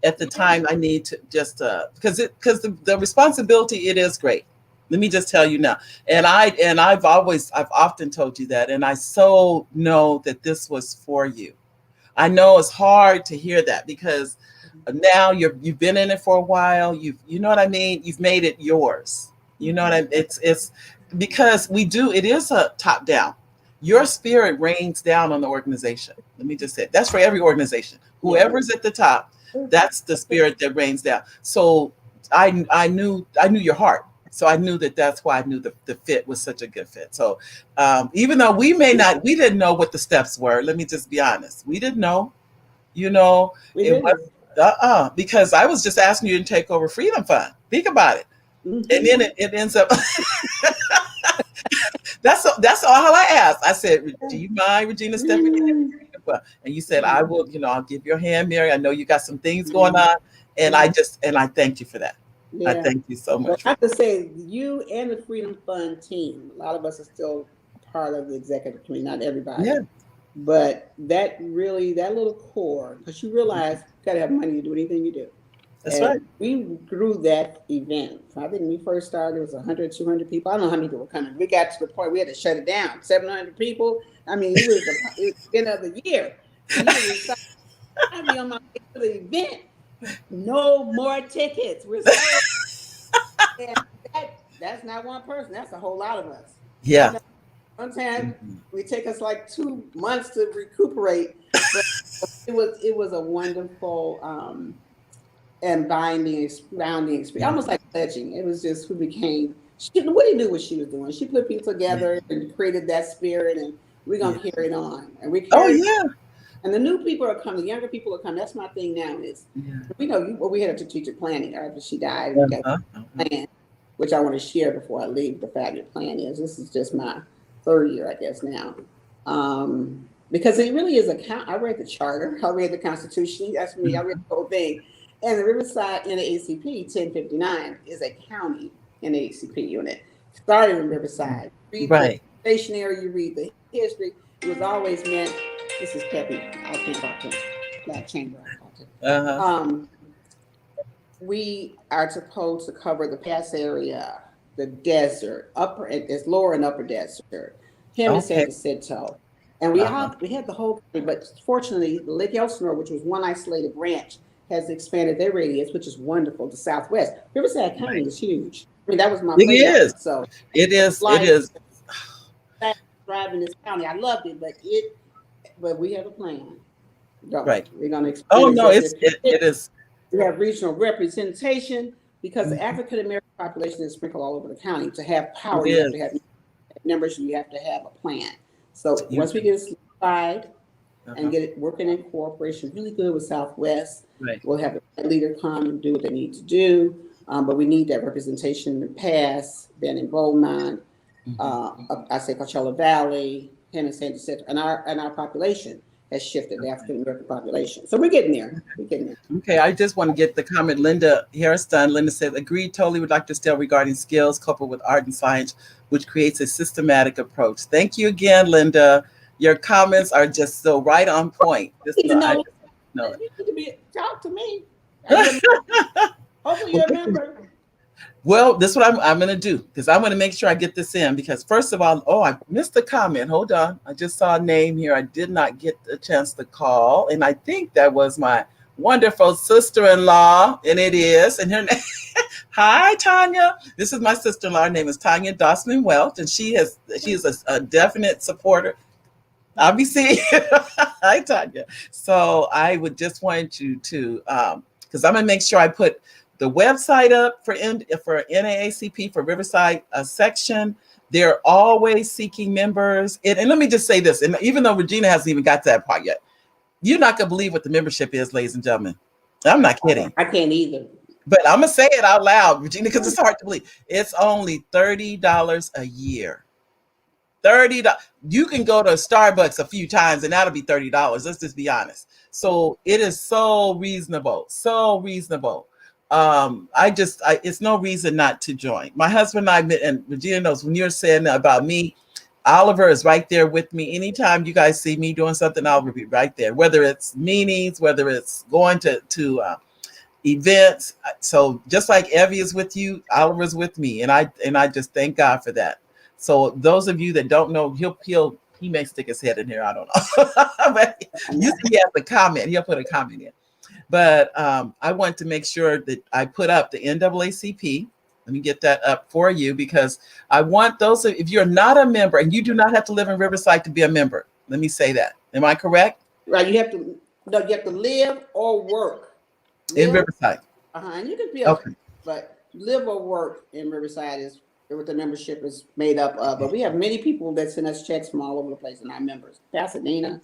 at the time I need to just because the responsibility, it is great. Let me just tell you now. I've often told you that, and I so know that this was for you. I know it's hard to hear that because now you've been in it for a while. You know what I mean? You've made it yours. You know what I mean? It's because it is a top down. Your spirit rains down on the organization. Let me just say that's for every organization. Whoever's at the top, that's the spirit that rains down. So I knew your heart. So I knew that's why I knew the fit was such a good fit. So even though we didn't know what the steps were. Let me just be honest. We didn't know, you know, it was because I was just asking you to take over Freedom Fund. Think about it. And then it ends up that's all I asked. I said, do you mind, Regina, stepping in? And you said, I will, I'll give your hand, Mary. I know you got some things going on. And I thank you for that. Yeah. I thank you so much. I have to say, you and the Freedom Fund team, a lot of us are still part of the executive committee, not everybody. Yeah. But that little core, because you realize you got to have money to do anything you do. That's right. We grew that event. I think when we first started, it was 100, 200 people. I don't know how many people were coming. We got to the point we had to shut it down. 700 people. I mean, it was the end of the year. I'd be on my way to the event. No more tickets. We're and that's not one person. That's a whole lot of us. Yeah. Sometimes it take us like 2 months to recuperate. But it was a wonderful and grounding experience, almost like pledging. It was just who became. Nobody knew what she was doing. She put people together and created that spirit, and we're gonna carry it on. And we carry. And the new people are coming. The younger people are coming. That's my thing now. Is we know we had a strategic planning after she died. We got a plan, which I want to share before I leave. The fabulous plan is. This is just my 3rd year, I guess now. Because it really is I read the charter. I read the Constitution. That's me. I read the whole thing. And the Riverside NAACP 1059 is a county NAACP unit. Started in Riverside. Read the stationery, you read the history. It was always meant, this is Peppy, I can't talk to Black Chamber. We are supposed to cover the pass area, the desert, lower and upper desert, San Jacinto. And we had the whole country, but fortunately, Lake Elsinore, which was one isolated branch, has expanded their radius, which is wonderful, to Southwest. Riverside County is huge. I mean, that was my favorite. So it is. Driving this county, I loved it, but we have a plan. Right. We're going to. Oh no, it is. We have regional representation because the African American population is sprinkled all over the county. To have power, you have to have members. You have to have a plan. So once we get it solidified. And get it working in cooperation really good with Southwest. Right. We'll have a leader come and do what they need to do. But we need that representation in the past, then in Beaumont, I say Coachella Valley, San Jacinto, and our population has shifted, the African American population. So we're getting there. Okay, I just want to get the comment. Linda Harris-Dunn. Linda said, agreed totally with Dr. Stell regarding skills coupled with art and science, which creates a systematic approach. Thank you again, Linda. Your comments are just so right on point. Talk to me. Hopefully you remember. Well, this is what I'm going to do, because I'm going to make sure I get this in. Because first of all, I missed a comment. Hold on. I just saw a name here. I did not get a chance to call. And I think that was my wonderful sister-in-law. And it is. And her name. Hi, Tanya. This is my sister-in-law. Her name is Tanya Dossman Welch. And she is a definite supporter. Obviously, hi Tanya. So I would just want you to, because I'm gonna make sure I put the website up for NAACP for Riverside section. They're always seeking members. And let me just say this, and even though Regina hasn't even got to that part yet, you're not gonna believe what the membership is, ladies and gentlemen. I'm not kidding. I can't either. But I'm gonna say it out loud, Regina, because it's hard to believe. It's only $30 a year. $30. You can go to Starbucks a few times and that'll be $30. Let's just be honest. So it is so reasonable. So reasonable. It's no reason not to join. My husband and I, and Regina knows when you're saying about me, Oliver is right there with me. Anytime you guys see me doing something, Oliver will be right there. Whether it's meetings, whether it's going to events. So just like Evie is with you, Oliver's with me, and I just thank God for that. So those of you that don't know, he may stick his head in here. I don't know, but you see, he has a comment. He'll put a comment in. But I want to make sure that I put up the NAACP. Let me get that up for you because I want those. If you're not a member, and you do not have to live in Riverside to be a member, let me say that. Am I correct? Right. You have to live or work. In Live, Riverside. and you can be Okay. but live or work in Riverside is what the membership is made up of. But we have many people that send us checks from all over the place and our members. Pasadena.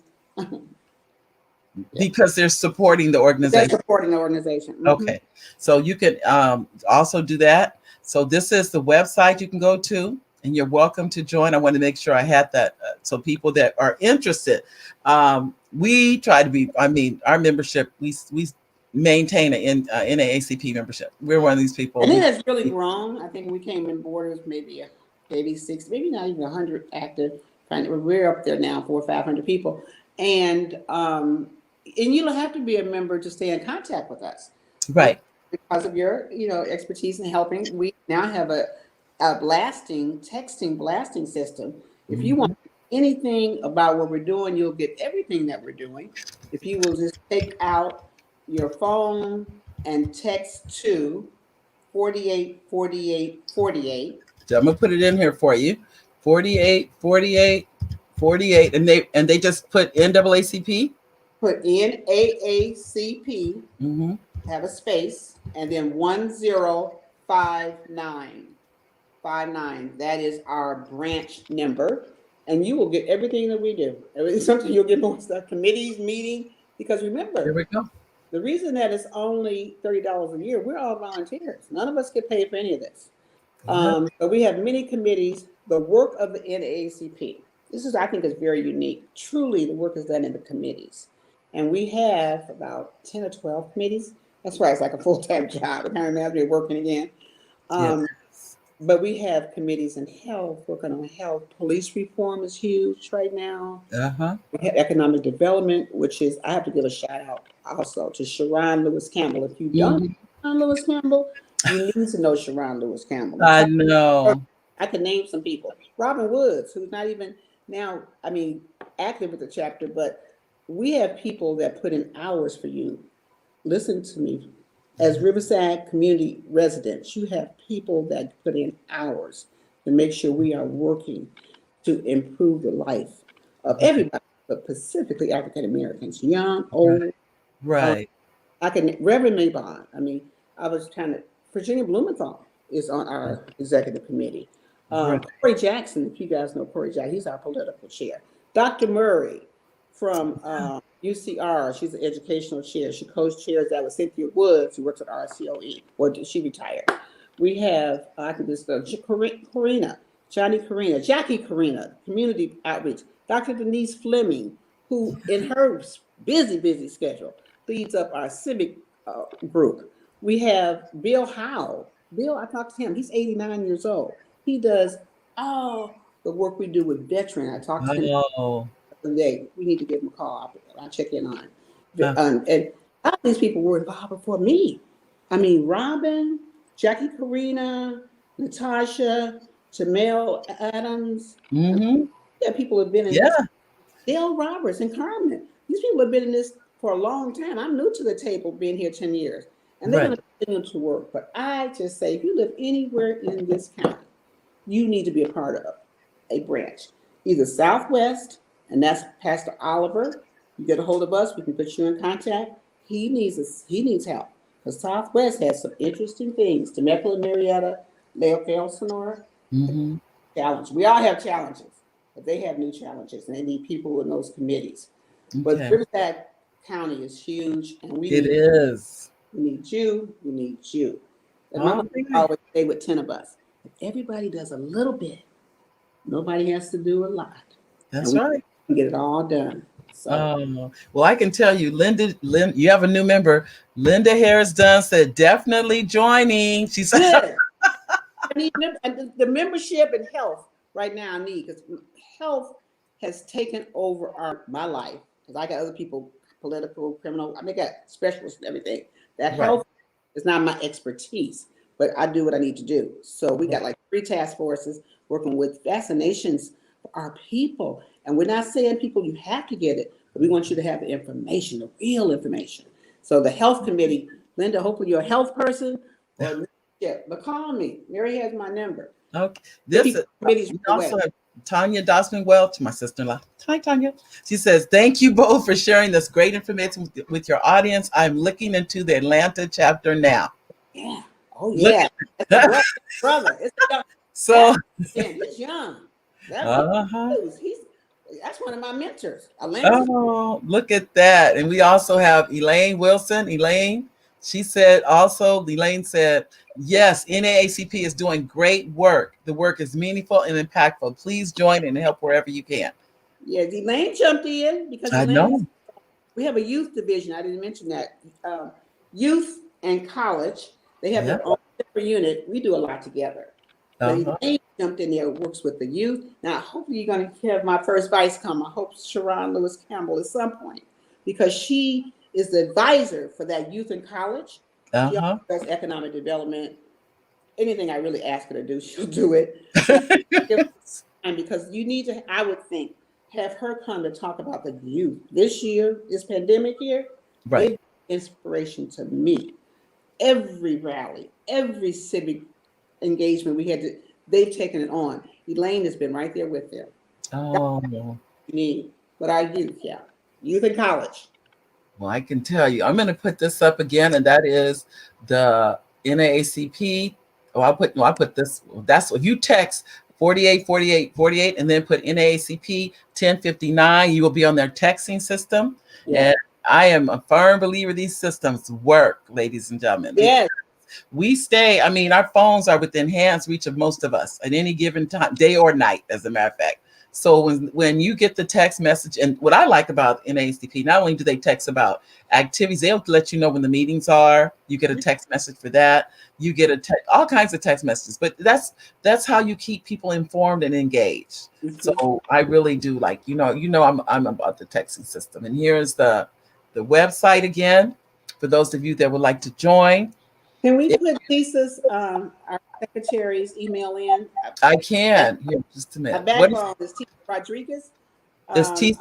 Because they're supporting the organization. They're supporting the organization. Mm-hmm. Okay. So you can also do that. So this is the website you can go to, and you're welcome to join. I want to make sure I had that. So people that are interested, we try to be, our membership, we maintain an NAACP membership. We're one of these people. I think that's really wrong. I think we came in borders maybe 6, maybe not even 100 active. We're up there now, 400 or 500 people. And you don't have to be a member to stay in contact with us. Right. Because of your, expertise in helping, we now have a texting blasting system. If you want anything about what we're doing, you'll get everything that we're doing. If you will just take out your phone and text to 48 48 48. So I'm gonna put it in here for you. 48 48 48, and they just put NAACP. Put NAACP, have a space, and then 1059. That is our branch number, and you will get everything that we do. Something you'll get most of committees, meeting, because remember, here we go. The reason that it's only $30 a year, we're all volunteers. None of us get paid for any of this. But we have many committees. The work of the NAACP, I think, is very unique. Truly, the work is done in the committees. And we have about 10 or 12 committees. That's why it's like a full-time job. I can't imagine working again. But we have committees in health, working on health. Police reform is huge right now. We have economic development, which is, I have to give a shout out also to Sharon Lewis Campbell. If you don't know Sharon Lewis Campbell, you need to know Sharon Lewis Campbell. I know. I can name some people. Robin Woods, who's not even now, active with the chapter, but we have people that put in hours for you. Listen to me. As Riverside community residents, you have people that put in hours to make sure we are working to improve the life of everybody, but specifically African Americans, young, old. Right. Reverend Maybon. I was Virginia Blumenthal is on our executive committee. Corey Jackson, if you guys know Corey Jackson, he's our political chair. Dr. Murray from UCR, she's an educational chair. She co-chairs that with Cynthia Woods, who works at RCOE. Well, she retired. We have, Jackie Carina, community outreach. Dr. Denise Fleming, who in her busy schedule leads up our civic group. We have Bill Howe. Bill, I talked to him. He's 89 years old. He does all the work we do with veterans. I talked to him the day. We need to give him a call. I'll check in on. And all these people were involved before me. Robin, Jackie Carina, Natasha, Jamel Adams. People have been in this. Dale Roberts and Carmen. These people have been in this for a long time. I'm new to the table, being here 10 years. And they're going to continue to work. But I just say, if you live anywhere in this county, you need to be a part of a branch. Either Southwest, and that's Pastor Oliver. You get a hold of us, we can put you in contact. He needs help. Because Southwest has some interesting things. Temecula, Marietta, Lake Elsinore. Challenge. We all have challenges, but they have new challenges, and they need people in those committees. But Riverside County is huge, and it is. We need you. We need you. And my All mom right. always say with 10 of us, if everybody does a little bit, nobody has to do a lot. And That's we right. can get it all done. So Well, I can tell you, you have a new member. Linda Harris Dunn said, definitely joining. She said, good. I need the membership and health right now. I need because health has taken over my life because I got other people, political, criminal. I mean, I got specialists and everything. That right. health is not my expertise, but I do what I need to do. So we got like 3 task forces working with vaccinations for our people, and we're not saying people you have to get it, but we want you to have the information, the real information. So the health committee, Linda, hopefully you're a health person or yeah, but call me. Mary has my number. Okay. The This people committees we right also away. have Tanya Dosman Welch, my sister-in-law. Hi, Tanya. She says, thank you both for sharing this great information with your audience. I'm looking into the Atlanta chapter now. Yeah. Oh Look yeah. at That's a that. brother. It's a young. So, That man, he's young. That boy, uh-huh. he's that's one of my mentors. Atlanta. Oh, look at that. And we also have Elaine Wilson. Elaine, she said also, Elaine said, yes, NAACP is doing great work. The work is meaningful and impactful. Please join and help wherever you can. Yeah, Elaine jumped in because I Elaine is. know. We have a youth division. I didn't mention that. Youth and college. They have Yeah. their own separate unit. We do a lot together. But Uh-huh. Elaine jumped in there, works with the youth. Now, hopefully, you're going to have my first vice come. I hope Sharon Lewis Campbell at some point, because she is the advisor for that youth in college. She also Uh-huh. does economic development. Anything I really ask her to do, she'll do it. But and because you need to, I would think, have her come to talk about the youth this year, this pandemic year. Right. They've been inspiration to me. Every rally, every civic engagement we had to, they've taken it on. Elaine has been right there with them. That's Oh, what you need. But our youth, yeah. Youth in college. well, I can tell you. I'm going to put this up again, and that is the NAACP. Oh, I put this. That's if you text 48 48 48 and then put NAACP 1059, you will be on their texting system. Yeah. And I am a firm believer these systems work, ladies and gentlemen. Yes. We stay, I mean, our phones are within hands reach of most of us at any given time, day or night, as a matter of fact. So when you get the text message, and what I like about NAACP, not only do they text about activities, they'll let you know when the meetings are. You get a text message for that. You get all kinds of text messages. But that's how you keep people informed and engaged. So I really do like, I'm about the texting system. And here's the website again for those of you that would like to join. Can we put Lisa's, our secretary's email in? I can. Here, just a My minute. What backbone is Tisa Rodriguez. is T?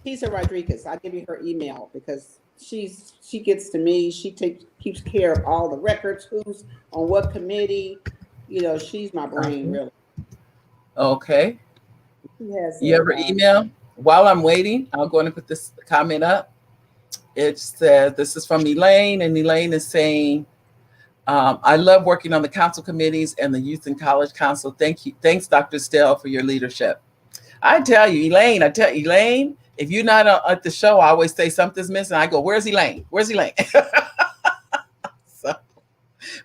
Tisa Rodriguez. I'll give you her email because she gets to me. She keeps care of all the records, who's on what committee. She's my brain, really. Okay. She has You ever email? While I'm waiting, I'll go and put this comment up. It says, this is from Elaine, and Elaine is saying, I love working on the council committees and the Youth and College Council. Thanks, Dr. Stell, for your leadership. I tell you, Elaine, if you're not at the show, I always say something's missing. I go, where's Elaine? Where's Elaine? So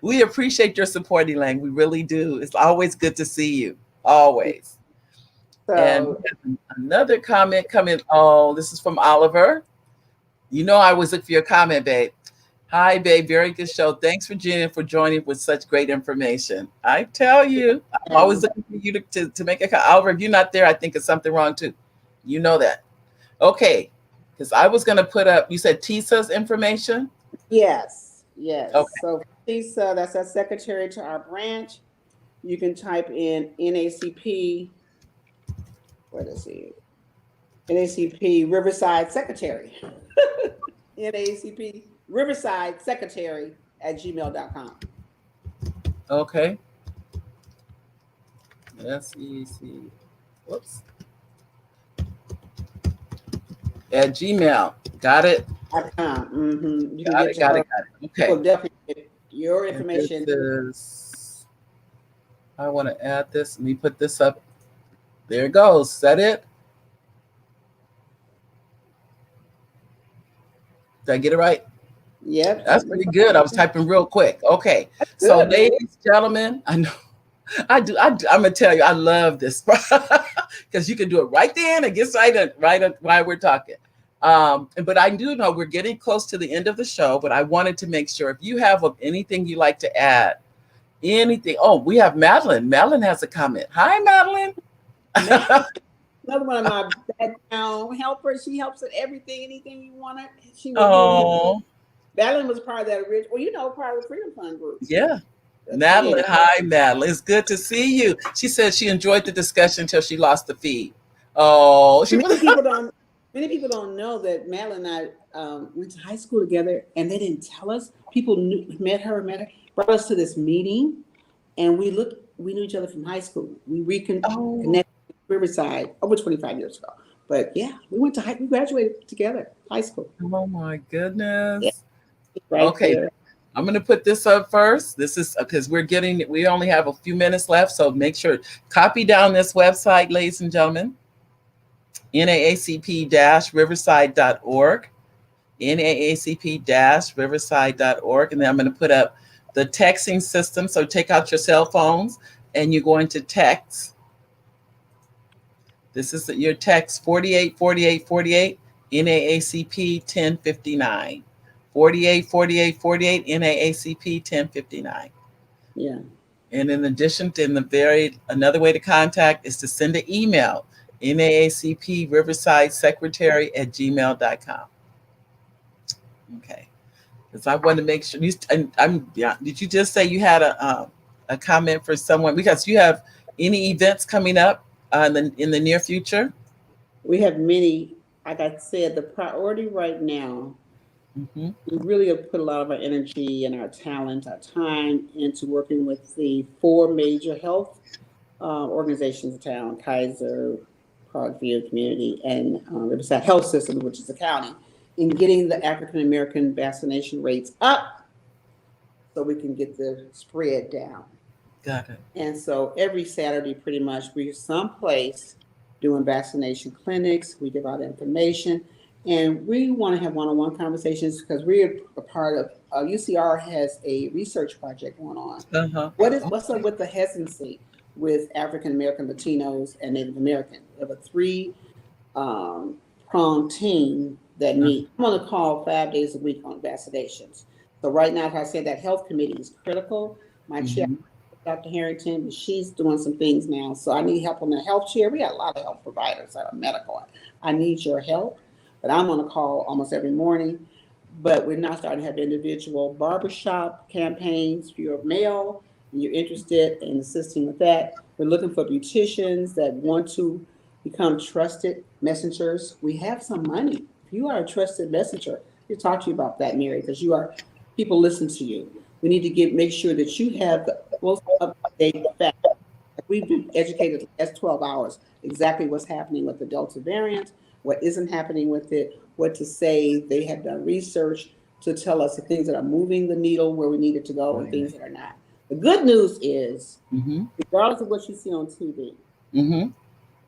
we appreciate your support, Elaine. We really do. It's always good to see you. Always. And another comment coming. Oh, this is from Oliver. I always look for your comment, babe. Hi, babe. Very good show. Thanks, Regina, for joining with such great information. I tell you, I'm always looking for you to make a comment. Oliver, if you're not there, I think it's something wrong too. You know that. Okay. Because I was going to put up, you said Tisa's information? Yes. Yes. Okay. So Tisa, that's our secretary to our branch. You can type in NAACP. What is he? NAACP Riverside Secretary. NAACP Riverside Secretary at gmail.com. Okay. SEC. Whoops. At Gmail. Got it? Mm-hmm. You Got it. Okay. We'll definitely get your information. I want to add this. Let me put this up. There it goes. Is that it? Did I get it right? Yep. That's pretty good. I was typing real quick. Okay. So, Good, man. ladies, gentlemen, I know I'm gonna tell you, I love this because you can do it right then and get started right while we're talking. But I do know we're getting close to the end of the show, but I wanted to make sure if you have anything you like to add, anything. Oh, we have Madeline. Madeline has a comment. Hi, Madeline. Matt, another one of my background helpers. She helps with everything, anything you want. She will do it. Oh, Madeline was part of that original. Well, you know, part of the Freedom Fund group. yeah. Yeah. Madeline. Hi, Madeline. It's good to see you. She said she enjoyed the discussion until she lost the feed. Oh, she was. Many people don't. Many people don't know that Madeline and I went to high school together, and they didn't tell us. People met her, brought us to this meeting, and we looked. We knew each other from high school. We Oh, reconnected Riverside over 25 years ago. But yeah, we graduated together, high school. oh my Yeah, goodness. right Okay, there. I'm going to put this up first. This is because we only have a few minutes left. So make sure, copy down this website, ladies and gentlemen, NAACP-Riverside.org, NAACP-Riverside.org. And then I'm going to put up the texting system. So take out your cell phones and you're going to text. This is your text 484848 NAACP 1059. 484848 NAACP 1059. Yeah. And in addition to another way to contact is to send an email, NAACP Riverside Secretary at gmail.com. Okay. Because I want to make sure did you just say you had a comment for someone? Because you have any events coming up in the near future? We have many, like I said, the priority right now, Mm-hmm. we really have put a lot of our energy and our talent, our time into working with the four major health organizations in town: Kaiser, Parkview Community, and Riverside Health System, which is the county, in getting the African American vaccination rates up so we can get the spread down. Got it. And so every Saturday, pretty much, we're someplace doing vaccination clinics. We give out information, and we want to have one-on-one conversations because we're a part of UCR has a research project going on. Uh-huh. What's up with the hesitancy with African American, Latinos, and Native American? We have a three-pronged team that meet. I'm on a call 5 days a week on vaccinations. So right now, as I said, that health committee is critical. My chair, Dr. Harrington, she's doing some things now. So I need help on the health chair. We got a lot of health providers that are medical. I need your help. But I'm on a call almost every morning. But we're now starting to have individual barbershop campaigns. If you're a male and you're interested in assisting with that, we're looking for beauticians that want to become trusted messengers. We have some money. If you are a trusted messenger, we'll talk to you about that, Mary, because people listen to you. We need to make sure that you have the most up-to-date facts. We've been educated the last 12 hours exactly what's happening with the Delta variant, what isn't happening with it, what to say. They have done research to tell us the things that are moving the needle where we need it to go and things that are not. The good news is, regardless of what you see on TV,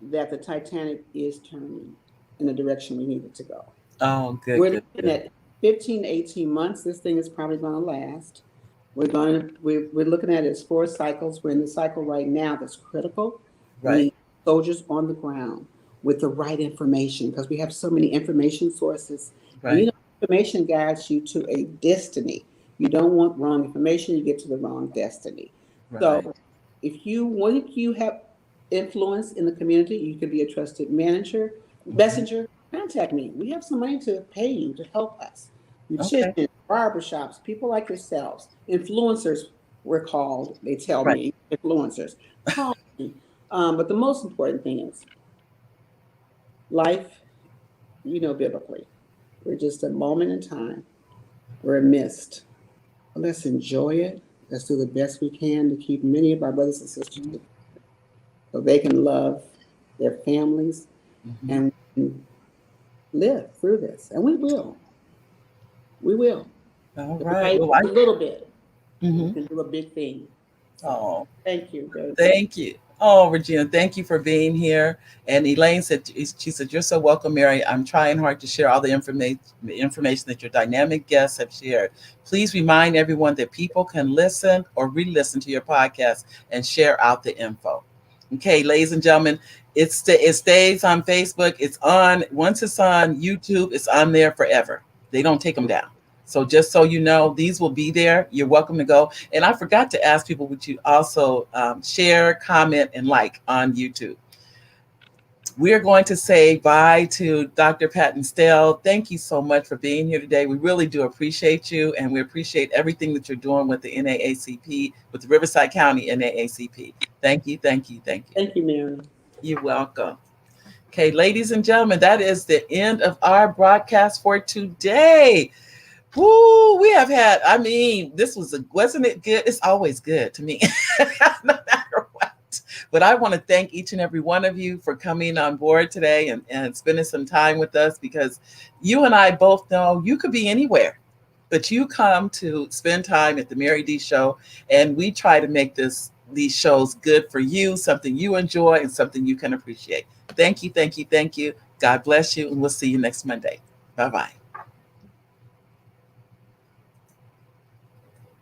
that the Titanic is turning in the direction we need it to go. Oh, good. We're looking at 15 to 18 months. This thing is probably going to last. We're looking at it as 4 cycles. We're in the cycle right now that's critical. Right. We need soldiers on the ground with the right information because we have so many information sources. Right. And information guides you to a destiny. You don't want wrong information, you get to the wrong destiny. Right. So if you have influence in the community, you can be a trusted messenger, contact me. We have some money to pay you to help us. Musicians, barbershops, people like yourselves, influencers, we're called, they tell me, influencers. Call me. But the most important thing is life, biblically, we're just a moment in time. We're a mist. Let's enjoy it. Let's do the best we can to keep many of our brothers and sisters so they can love their families and live through this. And we will. We will. All right. A little bit. We can do a big thing. Oh. Thank you. Thank you. Oh, Regina, thank you for being here. And Elaine said, she said, you're so welcome, Mary. I'm trying hard to share all the information that your dynamic guests have shared. Please remind everyone that people can listen or re-listen to your podcast and share out the info. Okay, ladies and gentlemen, it stays on Facebook. It's on, once it's on YouTube, it's on there forever. They don't take them down. So just so you know, these will be there. You're welcome to go. And I forgot to ask people, would you also share, comment, and like on YouTube? We're going to say bye to Dr. Pattonsdale. Thank you so much for being here today. We really do appreciate you, and we appreciate everything that you're doing with the NAACP, with the Riverside County NAACP. Thank you, thank you, thank you. Thank you, Mary. You're welcome. Okay, ladies and gentlemen, that is the end of our broadcast for today. Woo, we have had, I mean, wasn't it good? It's always good to me, no matter what. But I want to thank each and every one of you for coming on board today and spending some time with us, because you and I both know you could be anywhere, but you come to spend time at the Mary D Show, and we try to make these shows good for you, something you enjoy and something you can appreciate. Thank you, thank you, thank you. God bless you, and we'll see you next Monday. Bye bye.